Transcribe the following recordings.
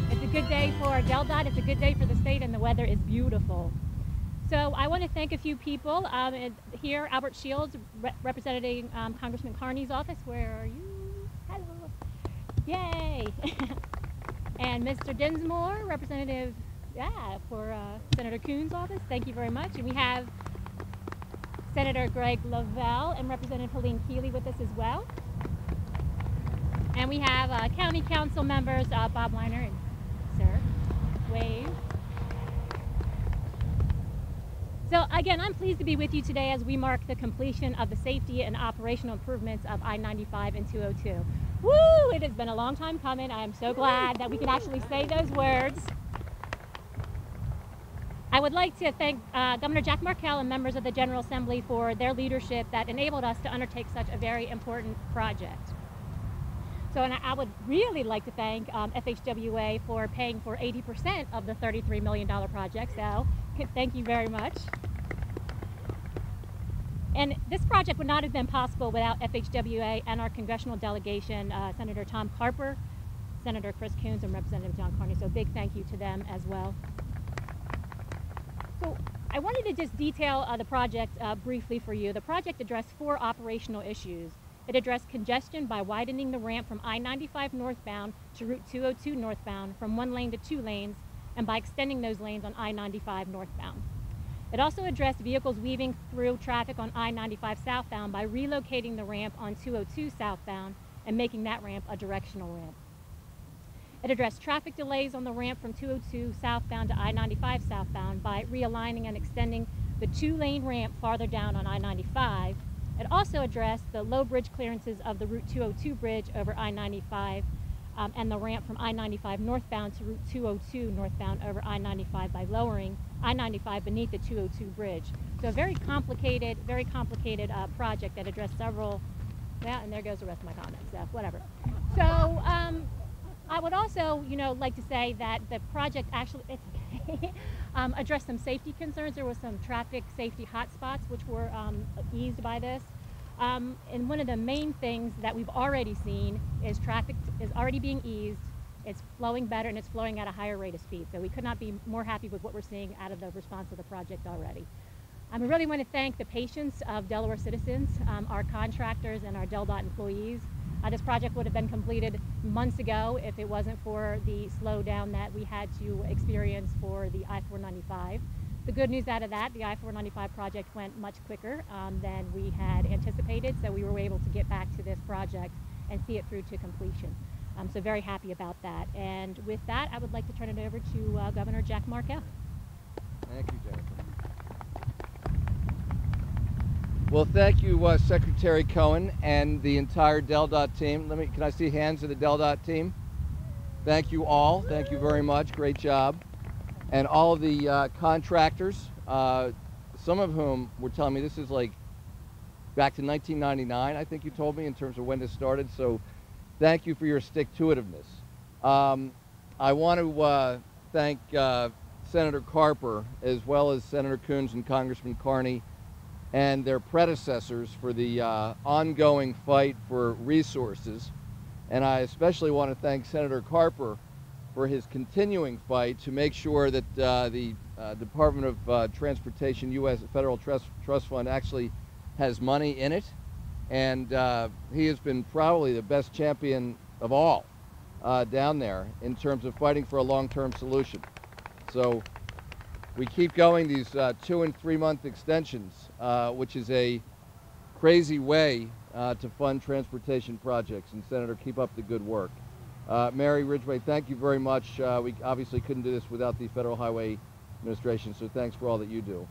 It's a good day for DelDOT, it's a good day for the state, and the weather is beautiful. So I want to thank a few people here. Albert Shields, representing Congressman Carney's office. Where are you? Hello. Yay. And Mr. Dinsmore, representative, for Senator Coon's office. Thank you very much. And we have Senator Greg Lavelle and Representative Helene Keeley with us as well. And we have county council members, Bob Weiner and Sir, wave. So again, I'm pleased to be with you today as we mark the completion of the safety and operational improvements of I-95 and 202. Woo! It has been a long time coming. I am so glad that we can actually say those words. I would like to thank Governor Jack Markell and members of the General Assembly for their leadership that enabled us to undertake such a very important project. So, and I would really like to thank FHWA for paying for 80% of the $33 million project. So, thank you very much. And this project would not have been possible without FHWA and our congressional delegation, Senator Tom Carper, Senator Chris Coons, and Representative John Carney. So, big thank you to them as well. So, I wanted to just detail the project briefly for you. The project addressed 4 operational issues. It addressed congestion by widening the ramp from I-95 northbound to Route 202 northbound from 1 lane to 2 lanes, and by extending those lanes on I-95 northbound. It also addressed vehicles weaving through traffic on I-95 southbound by relocating the ramp on 202 southbound and making that ramp a directional ramp. It addressed traffic delays on the ramp from 202 southbound to I-95 southbound by realigning and extending the 2-lane ramp farther down on I-95. It also addressed the low bridge clearances of the Route 202 bridge over I-95 and the ramp from I-95 northbound to Route 202 northbound over I-95 by lowering I-95 beneath the 202 bridge. So a very complicated project that addressed several, yeah, and there goes the rest of my comments, so whatever. So I would also, like to say that the project actually addressed some safety concerns. There were some traffic safety hotspots which were eased by this. And one of the main things that we've already seen is traffic is already being eased, it's flowing better, and it's flowing at a higher rate of speed. So we could not be more happy with what we're seeing out of the response of the project already. I really want to thank the patience of Delaware citizens, our contractors, and our DelDOT employees. This project would have been completed months ago if it wasn't for the slowdown that we had to experience for the I-495. The good news out of that, the I-495 project went much quicker than we had anticipated, so we were able to get back to this project and see it through to completion. So very happy about that. And with that, I would like to turn it over to Governor Jack Markell. Thank you, Jennifer. Well, thank you, Secretary Cohan and the entire DelDOT team. Can I see hands of the DelDOT team? Thank you all. Thank you very much. Great job. And all of the contractors, some of whom were telling me this is like back to 1999, I think you told me, in terms of when this started. So thank you for your stick-to-itiveness. I want to thank Senator Carper, as well as Senator Coons and Congressman Carney, and their predecessors for the ongoing fight for resources. And I especially want to thank Senator Carper for his continuing fight to make sure that the Department of Transportation U.S. Federal Trust Fund actually has money in it. And he has been probably the best champion of all down there in terms of fighting for a long-term solution. So we keep going these 2- and 3-month extensions, which is a crazy way to fund transportation projects. And Senator, keep up the good work. Mary Ridgway, thank you very much. We obviously couldn't do this without the Federal Highway Administration, so thanks for all that you do.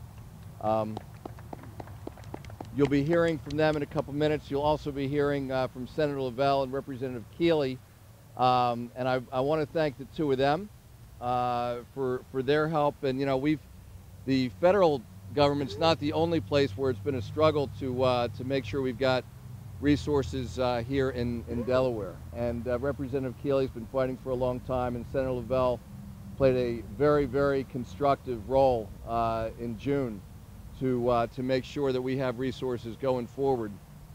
You'll be hearing from them in a couple minutes. You'll also be hearing from Senator Lavelle and Representative Keeley. And I want to thank the two of them for their help. And the federal government's not the only place where it's been a struggle to make sure we've got resources here in Delaware. And Representative Keeley's been fighting for a long time, and Senator Lavelle played a very, very constructive role in June to make sure that we have resources going forward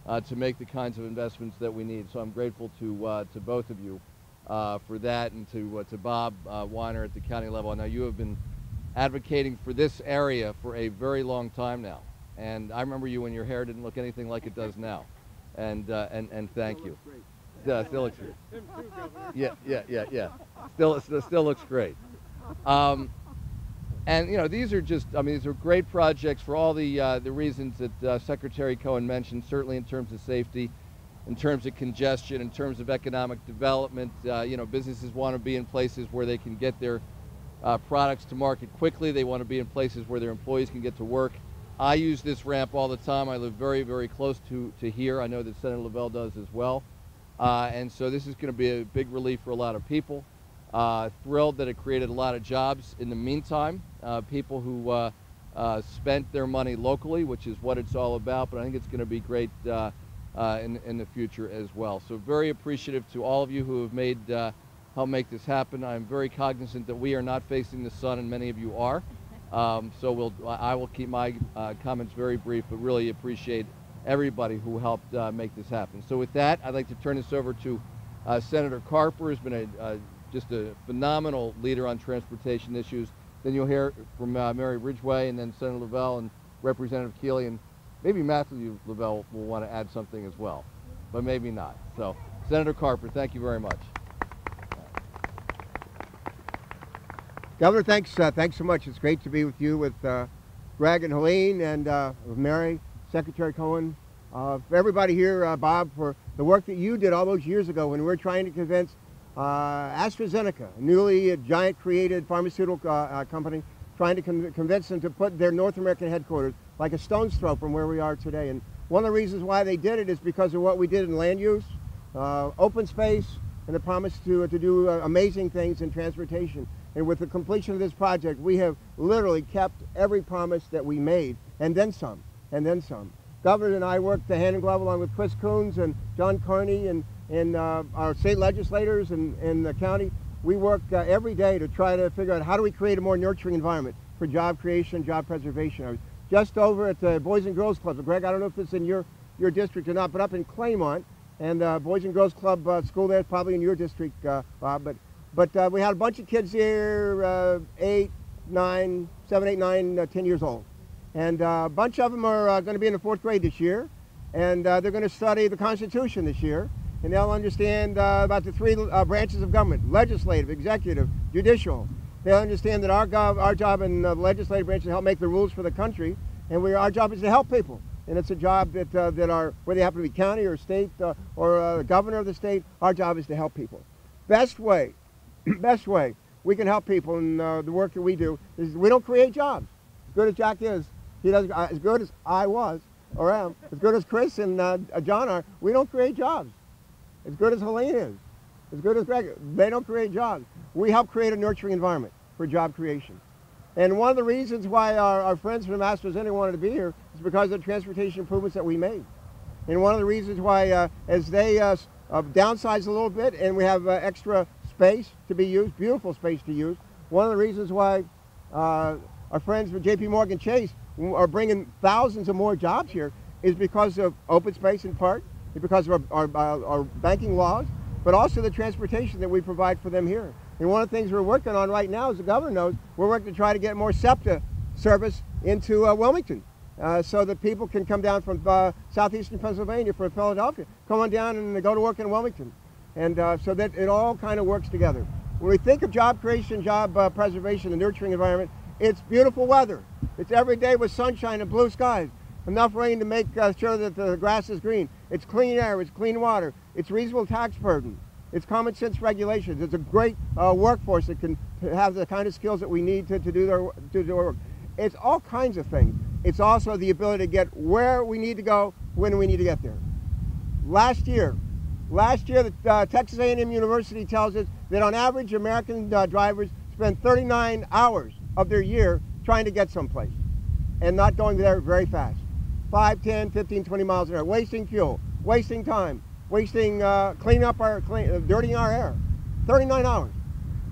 to make the kinds of investments that we need. So I'm grateful to both of you for that, and to Bob Weiner at the county level. Now, you have been advocating for this area for a very long time now, and I remember you when your hair didn't look anything like it does now, and thank you. Still looks great. Yeah. Still looks great. And you know, these are just, I mean, these are great projects for all the reasons that Secretary Cohan mentioned. Certainly in terms of safety, in terms of congestion, in terms of economic development. You know, businesses want to be in places where they can get their products to market quickly. They want to be in places where their employees can get to work. I use this ramp all the time. I live very, very close to here. I know that Senator Lavelle does as well. And so this is going to be a big relief for a lot of people. Thrilled that it created a lot of jobs in the meantime. People who spent their money locally, which is what it's all about, but I think it's going to be great in the future as well. So very appreciative to all of you who have made help make this happen. I'm very cognizant that we are not facing the sun, and many of you are. So I will keep my comments very brief, but really appreciate everybody who helped make this happen. So with that, I'd like to turn this over to Senator Carper, who's been just a phenomenal leader on transportation issues. Then you'll hear from Mary Ridgway, and then Senator Lavelle and Representative Keeley, and maybe Matthew Lavelle will want to add something as well, but maybe not. So Senator Carper, thank you very much. Governor, thanks so much. It's great to be with you, with Greg and Helene, and with Mary, Secretary Cohan, for everybody here, Bob, for the work that you did all those years ago when we were trying to convince AstraZeneca, a newly giant created pharmaceutical company, trying to convince them to put their North American headquarters like a stone's throw from where we are today. And one of the reasons why they did it is because of what we did in land use, open space, and the promise to do amazing things in transportation. And with the completion of this project, we have literally kept every promise that we made, and then some, and then some. Governor and I worked hand in glove along with Chris Coons and John Carney and our state legislators in the county. We work every day to try to figure out how do we create a more nurturing environment for job creation, job preservation. I was just over at the Boys and Girls Club. Greg, I don't know if it's in your district or not, but up in Claymont, and Boys and Girls Club school there is probably in your district, Bob. But we had a bunch of kids here, 7, 8, 9, 10 years old. And a bunch of them are going to be in the 4th grade this year, and they're going to study the Constitution this year, and they'll understand about the 3 branches of government: legislative, executive, judicial. They'll understand that our job in the legislative branch is to help make the rules for the country, and our job is to help people. And it's a job that whether they happen to be county or state or the governor of the state, our job is to help people. Best way we can help people in the work that we do is we don't create jobs. As good as Jack is, he does as good as I was or am, as good as Chris and John are, we don't create jobs. As good as Helene is, as good as Greg, they don't create jobs. We help create a nurturing environment for job creation. And one of the reasons why our friends from AstraZeneca wanted to be here is because of the transportation improvements that we made. And one of the reasons why, as they downsize a little bit and we have extra space to be used, beautiful space to use, one of the reasons why our friends from J.P. Morgan Chase are bringing thousands of more jobs here is because of open space in part, because of our banking laws, but also the transportation that we provide for them here. And one of the things we're working on right now, as the governor knows, we're working to try to get more SEPTA service into Wilmington, so that people can come down from southeastern Pennsylvania, from Philadelphia, come on down and go to work in Wilmington. And so that it all kind of works together. When we think of job creation, job preservation, and nurturing environment, it's beautiful weather. It's every day with sunshine and blue skies. Enough rain to make sure that the grass is green. It's clean air, it's clean water, it's reasonable tax burden, it's common sense regulations. It's a great workforce that can have the kind of skills that we need to do their work. It's all kinds of things. It's also the ability to get where we need to go when we need to get there. Last year, the Texas A&M University tells us that on average, American drivers spend 39 hours of their year trying to get someplace and not going there very fast. 5, 10, 15, 20 miles an hour, wasting fuel, wasting time, wasting, dirtying our air. 39 hours.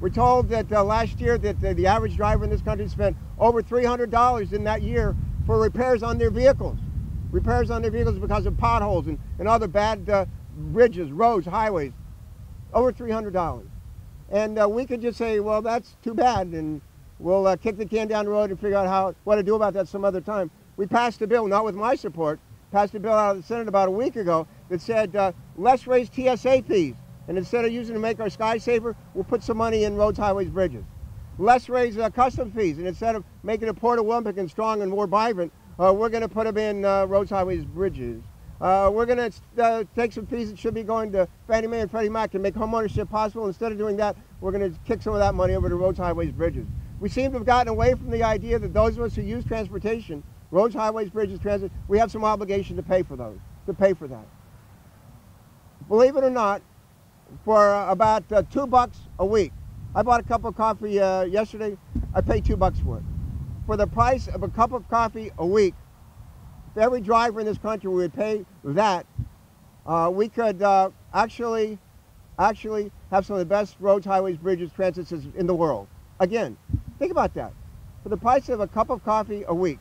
We're told that last year that the average driver in this country spent over $300 in that year for repairs on their vehicles. repairs on their vehicles because of potholes and other bad bridges, roads, highways, over $300. And we could just say, well, that's too bad, and we'll kick the can down the road and figure out what to do about that some other time. We passed a bill, not with my support, passed a bill out of the Senate about a week ago that said, let's raise TSA fees. And instead of using to make our skies safer, we'll put some money in roads, highways, bridges. Let's raise customs fees. And instead of making it Port Olympic and strong and more vibrant, we're going to put them in roads, highways, bridges. We're going to take some fees that should be going to Fannie Mae and Freddie Mac and make homeownership possible. Instead of doing that, we're going to kick some of that money over to roads, highways, bridges. We seem to have gotten away from the idea that those of us who use transportation, roads, highways, bridges, transit, we have some obligation to pay for those, to pay for that. Believe it or not, for about $2 a week, I bought a cup of coffee yesterday. I paid $2 for it. For the price of a cup of coffee a week, if every driver in this country would pay that, we could actually have some of the best roads, highways, bridges, transit systems in the world. Again, think about that. For the price of a cup of coffee a week,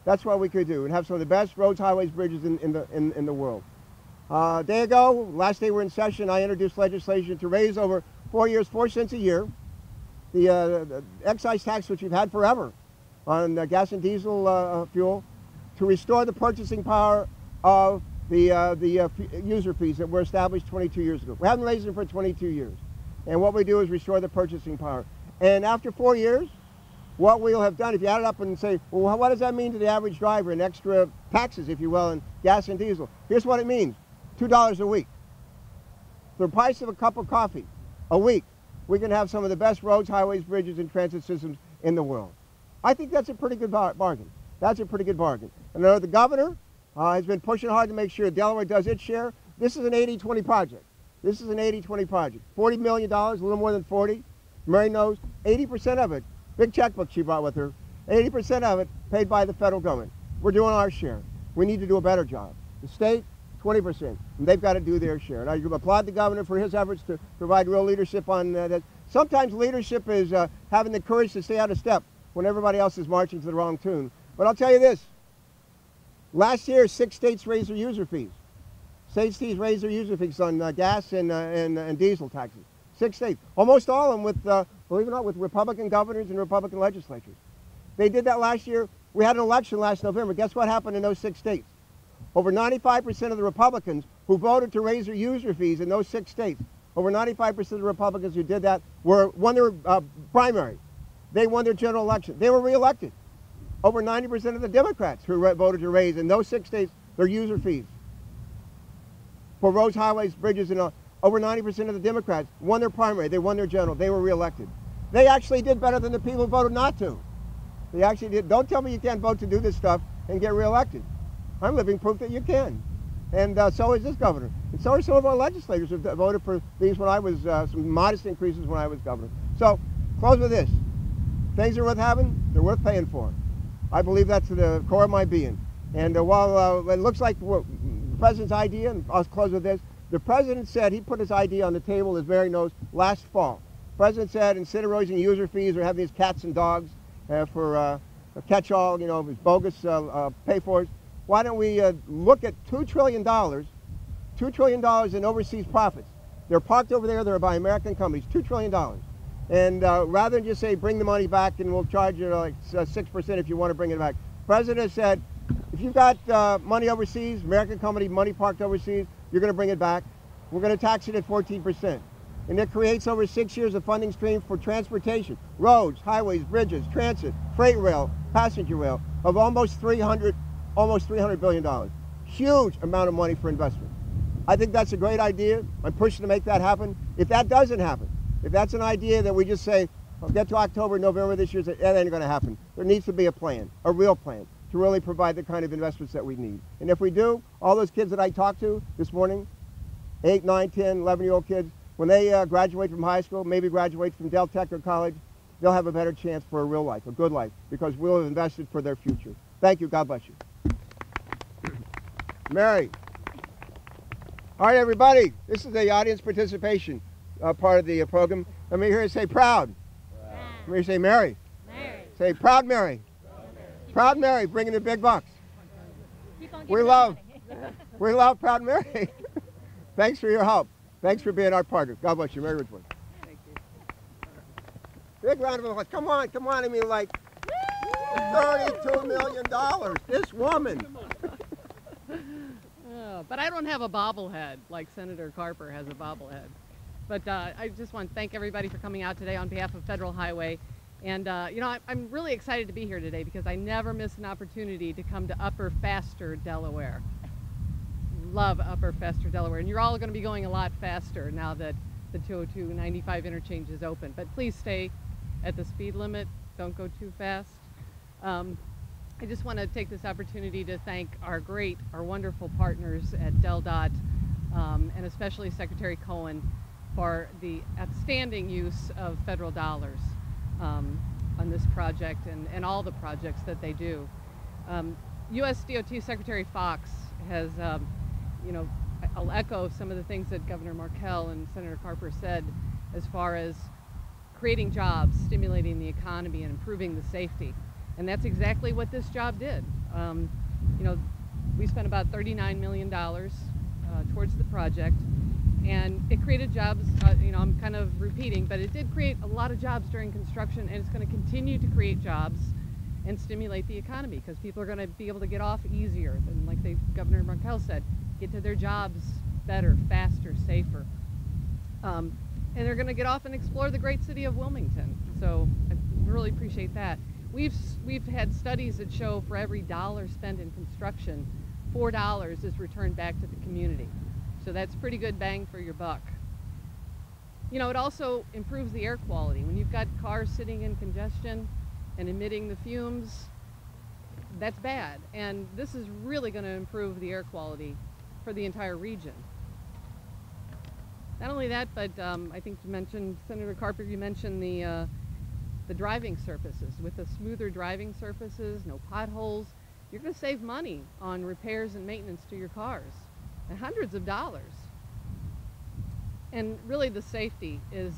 that's what we could do and have some of the best roads, highways, bridges in the world. A day ago, last day we're in session, I introduced legislation to raise over 4 years, 4 cents a year, the excise tax, which we've had forever on gas and diesel fuel, to restore the purchasing power of the user fees that were established 22 years ago. We haven't raised them for 22 years. And what we do is restore the purchasing power. And after 4 years, what we'll have done, if you add it up and say, well, what does that mean to the average driver in extra taxes, if you will, in gas and diesel? Here's what it means. $2 a week. For the price of a cup of coffee a week, we can have some of the best roads, highways, bridges, and transit systems in the world. I think that's a pretty good bargain. That's a pretty good bargain. And the governor has been pushing hard to make sure Delaware does its share. This is an 80-20 project. This is an 80-20 project. $40 million, a little more than 40. Mary knows 80% of it, big checkbook she brought with her, 80% of it paid by the federal government. We're doing our share. We need to do a better job. The state, 20%, and they've got to do their share. And I applaud the governor for his efforts to provide real leadership on that. Sometimes leadership is having the courage to stay out of step when everybody else is marching to the wrong tune. But I'll tell you this, last year 6 states raised their user fees. 6 states raised their user fees on gas and diesel taxes. 6 states, almost all of them with, believe it or not, with Republican governors and Republican legislatures. They did that last year. We had an election last November. Guess what happened in those 6 states? Over 95% of the Republicans who voted to raise their user fees in those 6 states, over 95% of the Republicans who did that won their primary. They won their general election. They were reelected. Over 90% of the Democrats who voted to raise in those 6 states their user fees for roads, highways, bridges, and over 90% of the Democrats won their primary. They won their general. They were reelected. They actually did better than the people who voted not to. They actually did. Don't tell me you can't vote to do this stuff and get reelected. I'm living proof that you can. And so is this governor. And so are some of our legislators who voted for these when I was, some modest increases when I was governor. So, close with this. Things are worth having, they're worth paying for. I believe that's the core of my being. And while it looks like the president's idea, and I'll close with this, the president said he put his idea on the table, as Mary knows, last fall. The president said instead of raising user fees or having these cats and dogs for a catch-all, you know, bogus pay-fors, why don't we look at $2 trillion in overseas profits. They're parked over there, they're by American companies, $2 trillion. And rather than just say, bring the money back and we'll charge you like 6% if you want to bring it back. The president said, if you've got money overseas, American company, money parked overseas, you're going to bring it back. We're going to tax it at 14%. And it creates over 6 years of funding stream for transportation, roads, highways, bridges, transit, freight rail, passenger rail, of almost $300 billion. Huge amount of money for investment. I think that's a great idea. I'm pushing to make that happen. If that doesn't happen, if that's an idea that we just say, I'll get to October, November this year, that ain't going to happen. There needs to be a plan, a real plan, to really provide the kind of investments that we need. And if we do, all those kids that I talked to this morning, 8, 9, 10, 11-year-old kids, when they graduate from high school, maybe graduate from Del Tech or college, they'll have a better chance for a real life, a good life, because we'll have invested for their future. Thank you. God bless you. Mary. All right, everybody. This is the audience participation part of the program. Let me hear you say proud. Proud. Let me hear you say Mary. Mary. Say proud Mary. Proud Mary. Proud Mary, bringing the big bucks. Keep on We giving love, us money. we love Proud Mary. Thanks for your help. Thanks for being our partner. God bless you. Merry Richmond. Thank you. Big round of applause. Come on, come on. I mean, like, $32 million. This woman. But I don't have a bobblehead like Senator Carper has a bobblehead. But I just want to thank everybody for coming out today on behalf of Federal Highway. And, you know, I'm really excited to be here today because I never miss an opportunity to come to Upper Faster, Delaware. Love Upper Faster, Delaware. And you're all going to be going a lot faster now that the 202-95 interchange is open. But please stay at the speed limit. Don't go too fast. I just want to take this opportunity to thank our wonderful partners at DelDOT, and especially Secretary Cohan for the outstanding use of federal dollars on this project and all the projects that they do. U.S. DOT Secretary Fox has, you know, I'll echo some of the things that Governor Markell and Senator Carper said as far as creating jobs, stimulating the economy, and improving the safety. And that's exactly what this job did. You know, we spent about $39 million towards the project, and it created jobs. You know, I'm kind of repeating, but it did create a lot of jobs during construction, and it's going to continue to create jobs and stimulate the economy because people are going to be able to get off easier than, like Governor Markell said, get to their jobs better, faster, safer. And they're going to get off and explore the great city of Wilmington. So I really appreciate that. We've had studies that show for every dollar spent in construction, $4 is returned back to the community. So that's pretty good bang for your buck. You know, it also improves the air quality. When you've got cars sitting in congestion and emitting the fumes, that's bad. And this is really going to improve the air quality for the entire region. Not only that, but I think you mentioned, Senator Carper, you mentioned the driving surfaces. With the smoother driving surfaces, no potholes, you're going to save money on repairs and maintenance to your cars, and hundreds of dollars. And really the safety is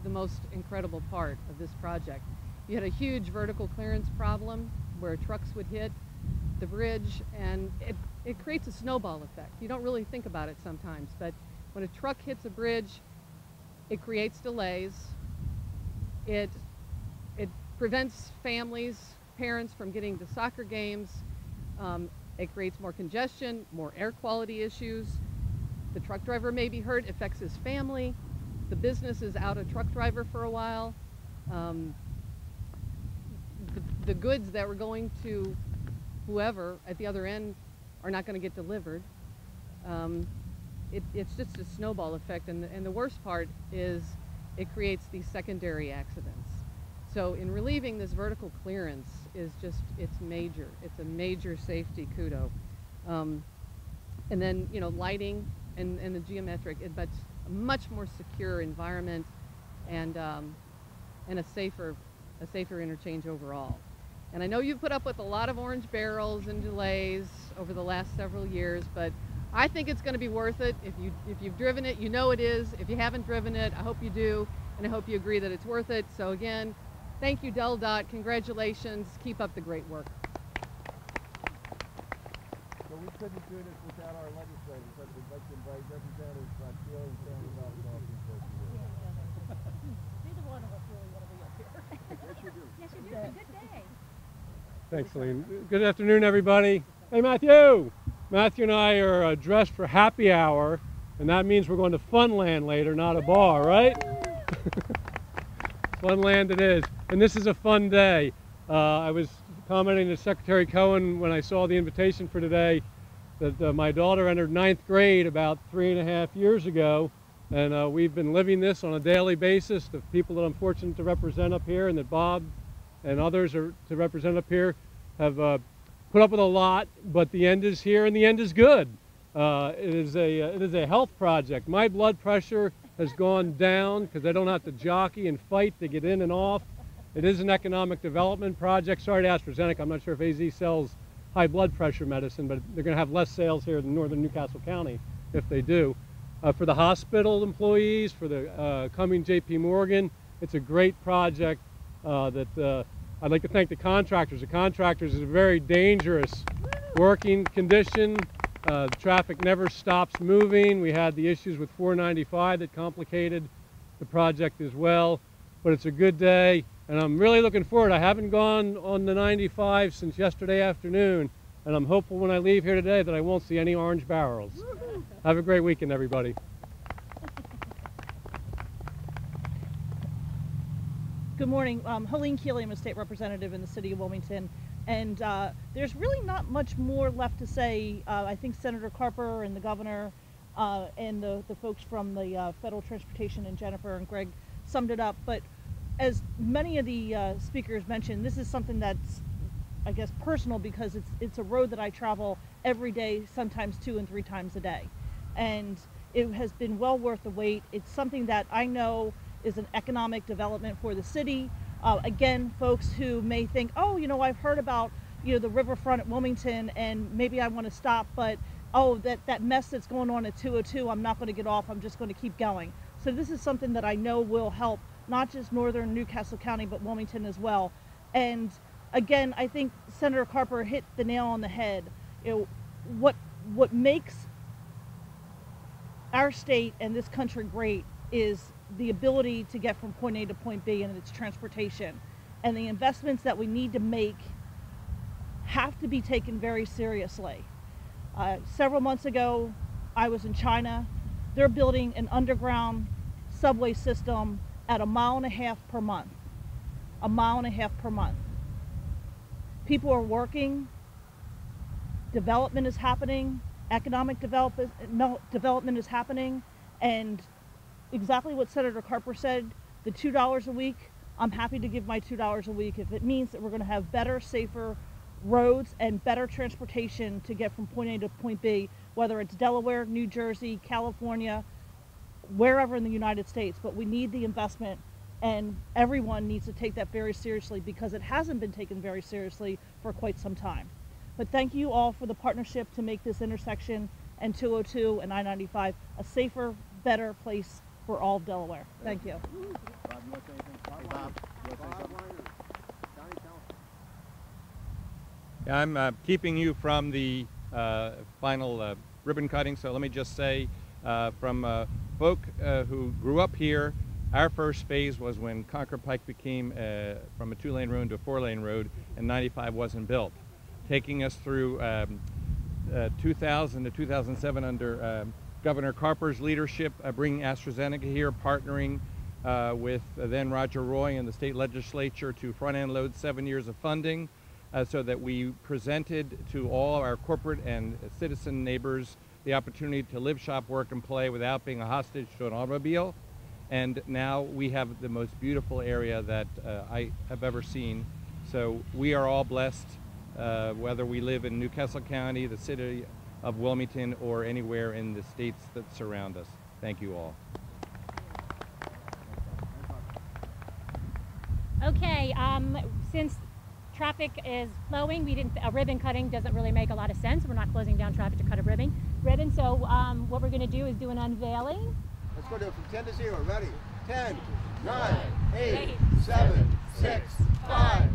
the most incredible part of this project. You had a huge vertical clearance problem where trucks would hit the bridge, and it creates a snowball effect. You don't really think about it sometimes, but when a truck hits a bridge, it creates delays. It prevents families, parents from getting to soccer games. It creates more congestion, more air quality issues. The truck driver may be hurt, affects his family. The business is out a truck driver for a while. The goods that were going to whoever at the other end are not going to get delivered. It's just a snowball effect, and the worst part is it creates these secondary accidents. So in relieving this vertical clearance is just, it's major. It's a major safety kudo. And then, you know, lighting and the geometric, but a much more secure environment and a safer interchange overall. And I know you've put up with a lot of orange barrels and delays over the last several years, but I think it's going to be worth it. If you've driven it, you know it is. If you haven't driven it, I hope you do, and I hope you agree that it's worth it. So again, thank you, DelDOT. Congratulations. Keep up the great work. So we couldn't do this without our legislators, but we'd like to invite Representatives Markell and Sanders off in person. Neither one of us really want to be up here. Yes, you do. Yes, you do. It's a good day. Thanks, Celine. Good afternoon, everybody. Hey, Matthew. Matthew and I are dressed for happy hour, and that means we're going to Funland later, not a bar, right? Funland it is. And this is a fun day. I was commenting to Secretary Cohan when I saw the invitation for today that my daughter entered 9th grade about 3.5 years ago, and we've been living this on a daily basis. The people that I'm fortunate to represent up here, and that Bob and others are to represent up here, have put up with a lot, but the end is here and the end is good. It is a health project. My blood pressure has gone down because I don't have to jockey and fight to get in and off. It is an economic development project. Sorry to AstraZeneca, I'm not sure if AZ sells high blood pressure medicine, but they're going to have less sales here in northern Newcastle County if they do. For the hospital employees, for the coming JP Morgan, it's a great project that I'd like to thank the contractors. The contractors is a very dangerous working condition. Traffic never stops moving. We had the issues with 495 that complicated the project as well, but it's a good day, and I'm really looking forward. I haven't gone on the 95 since yesterday afternoon, and I'm hopeful when I leave here today that I won't see any orange barrels. Have a great weekend, everybody. Good morning. Helene Keeley, I'm a state representative in the city of Wilmington, and there's really not much more left to say. I think Senator Carper and the governor and the folks from the Federal Transportation and Jennifer and Greg summed it up, but as many of the speakers mentioned, this is something that's, I guess, personal, because it's a road that I travel every day, sometimes 2 and 3 times a day, and it has been well worth the wait. It's something that I know is an economic development for the city. Again, folks who may think, oh, you know, I've heard about, you know, the riverfront at Wilmington and maybe I want to stop, but oh, that mess that's going on at 202, I'm not going to get off, I'm just going to keep going. So this is something that I know will help not just northern Newcastle County, but Wilmington as well. And again, I think Senator Carper hit the nail on the head. You know, what makes our state and this country great is the ability to get from point A to point B, and it's transportation. And the investments that we need to make have to be taken very seriously. Several months ago, I was in China. They're building an underground subway system at 1.5 miles per month. 1.5 miles per month. People are working, development is happening, economic development is happening, and exactly what Senator Carper said, the $2 a week, I'm happy to give my $2 a week if it means that we're going to have better, safer roads and better transportation to get from point A to point B, whether it's Delaware, New Jersey, California, wherever in the United States. But we need the investment, and everyone needs to take that very seriously, because it hasn't been taken very seriously for quite some time. But thank you all for the partnership to make this intersection and 202 and I-95 a safer, better place for all of Delaware. Thank you. Bob, you want to say anything? Bob, you want to say something? I'm keeping you from the final ribbon cutting, so let me just say from folk who grew up here, our first phase was when Concord Pike became from a 2-lane road to a 4-lane road, and 95 wasn't built. Taking us through 2000 to 2007 under Governor Carper's leadership, bringing AstraZeneca here, partnering with then Roger Roy and the state legislature to front-end load 7 years of funding so that we presented to all our corporate and citizen neighbors the opportunity to live, shop, work, and play without being a hostage to an automobile. And now we have the most beautiful area that I have ever seen. So we are all blessed, whether we live in Newcastle County, the city of Wilmington, or anywhere in the states that surround us. Thank you all. Okay, since traffic is flowing, a ribbon cutting doesn't really make a lot of sense. We're not closing down traffic to cut a ribbon. So what we're going to do is do an unveiling. Let's go to it from 10 to 0. Ready? 10, 9, 8, 7, 6, 5,